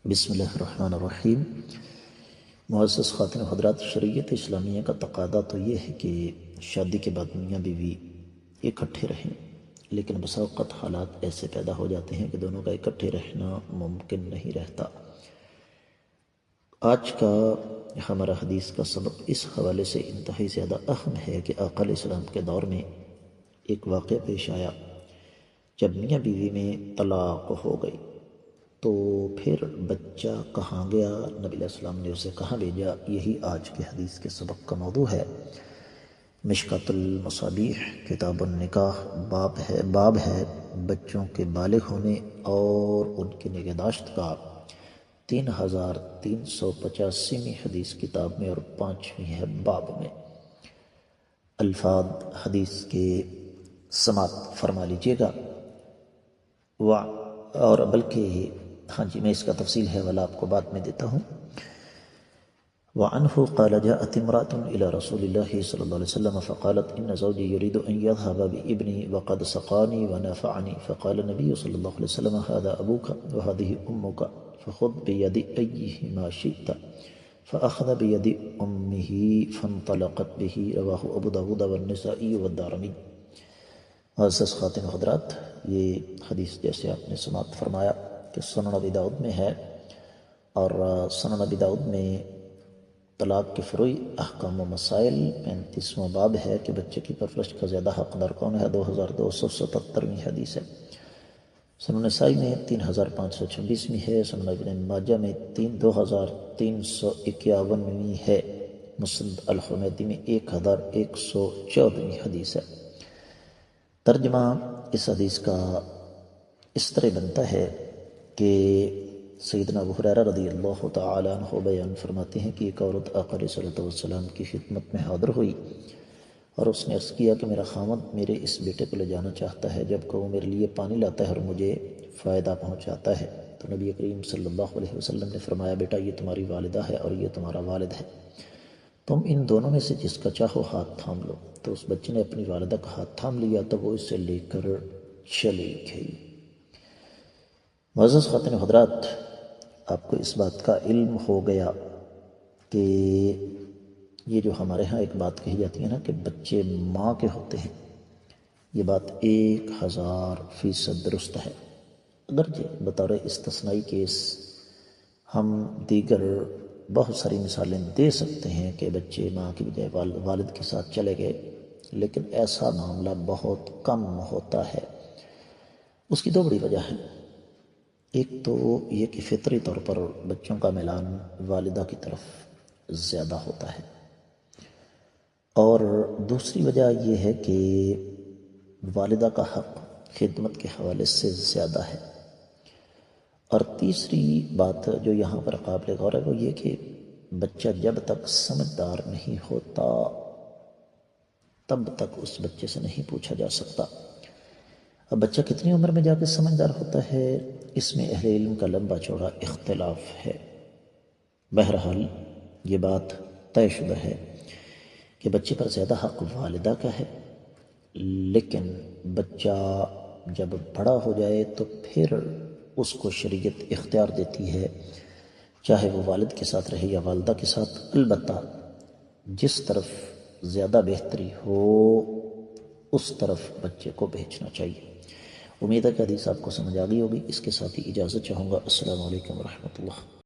بسم اللہ الرحمن الرحیم۔ معزز خواتین و حضرات، شریعت اسلامیہ کا تقاضا تو یہ ہے کہ شادی کے بعد میاں بیوی اکٹھے رہیں، لیکن بسا اوقات حالات ایسے پیدا ہو جاتے ہیں کہ دونوں کا اکٹھے رہنا ممکن نہیں رہتا۔ آج کا ہمارا حدیث کا سبق اس حوالے سے انتہائی زیادہ اہم ہے کہ آقا علیہ السلام کے دور میں ایک واقعہ پیش آیا جب میاں بیوی میں طلاق ہو گئی تو پھر بچہ کہاں گیا، نبی علیہ السلام نے اسے کہاں بھیجا، یہی آج کے حدیث کے سبق کا موضوع ہے۔ مشکوٰۃ المصابیح کتاب النکاح باب ہے بچوں کے بالغ ہونے اور ان کی نگہداشت کا، 3385ویں حدیث کتاب میں اور 5ویں ہے باب میں۔ الفاظ حدیث کے سماعت فرما لیجیے گا، اور بلکہ میں اس کا تفصیل ہے والا آپ کو بعد میں دیتا ہوں۔ وعنہ قال جاءت امرأة إلى رسول الله صلى الله عليه وسلم فقالت إن زوجي يريد أن يذهب بابني وقد سقاني ونافعني، فقال النبي صلى الله عليه وسلم هذا أبوك وهذه أمك فخذ بيد أيهما شئت، فأخذ بيد أمه فانطلقت به، رواه أبو داود والنسائي والدارمي۔ معزز خواتین و حضرات، یہ حدیث جیسے آپ نے سماعت فرمایا کہ سنن ابی داؤد میں ہے، اور سنن ابی داؤد میں طلاق کے فروعی احکام و مسائل 35واں باب ہے کہ بچے کی پرورش کا زیادہ حقدار کون ہے، 2277ویں حدیث ہے۔ سنن نسائی میں 3526 میں ہے، سنن ابن ماجہ میں 2351 ہے، مسند الحمیدی میں 1114 حدیث ہے۔ ترجمہ اس حدیث کا اس طرح بنتا ہے کہ سیدنا ابو ہریرہ رضی اللہ تعالی عنہ بیان فرماتے ہیں کہ ایک عورت آقا علیہ الصلوۃ والسلام کی خدمت میں حاضر ہوئی اور اس نے عرض کیا کہ میرا خاوند میرے اس بیٹے کو لے جانا چاہتا ہے، جب کہ وہ میرے لیے پانی لاتا ہے اور مجھے فائدہ پہنچاتا ہے۔ تو نبی کریم صلی اللہ علیہ وسلم نے فرمایا، بیٹا یہ تمہاری والدہ ہے اور یہ تمہارا والد ہے، تم ان دونوں میں سے جس کا چاہو ہاتھ تھام لو۔ تو اس بچے نے اپنی والدہ کا ہاتھ تھام لیا تو وہ اسے لے کر چلی گئی۔ معزز خواتین و حضرات، آپ کو اس بات کا علم ہو گیا کہ یہ جو ہمارے ہاں ایک بات کہی جاتی ہے نا کہ بچے ماں کے ہوتے ہیں، یہ بات 1000% درست ہے۔ اگرچہ بطور استثنائی کیس ہم دیگر بہت ساری مثالیں دے سکتے ہیں کہ بچے ماں کی بجائے والد کے ساتھ چلے گئے، لیکن ایسا معاملہ بہت کم ہوتا ہے۔ اس کی دو بڑی وجہ ہیں۔ ایک تو یہ کہ فطری طور پر بچوں کا میلان والدہ کی طرف زیادہ ہوتا ہے، اور دوسری وجہ یہ ہے کہ والدہ کا حق خدمت کے حوالے سے زیادہ ہے، اور تیسری بات جو یہاں پر قابل غور ہے وہ یہ کہ بچہ جب تک سمجھدار نہیں ہوتا تب تک اس بچے سے نہیں پوچھا جا سکتا۔ اب بچہ کتنی عمر میں جا کے سمجھدار ہوتا ہے، اس میں اہل علم کا لمبا چوڑا اختلاف ہے۔ بہرحال یہ بات طے شدہ ہے کہ بچے پر زیادہ حق والدہ کا ہے، لیکن بچہ جب بڑا ہو جائے تو پھر اس کو شریعت اختیار دیتی ہے، چاہے وہ والد کے ساتھ رہے یا والدہ کے ساتھ، البتہ جس طرف زیادہ بہتری ہو اس طرف بچے کو بھیجنا چاہیے۔ امید ہے کہ حدیث آپ کو سمجھ آ گئی ہوگی۔ اس کے ساتھ ہی اجازت چاہوں گا۔ السلام علیکم ورحمۃ اللہ۔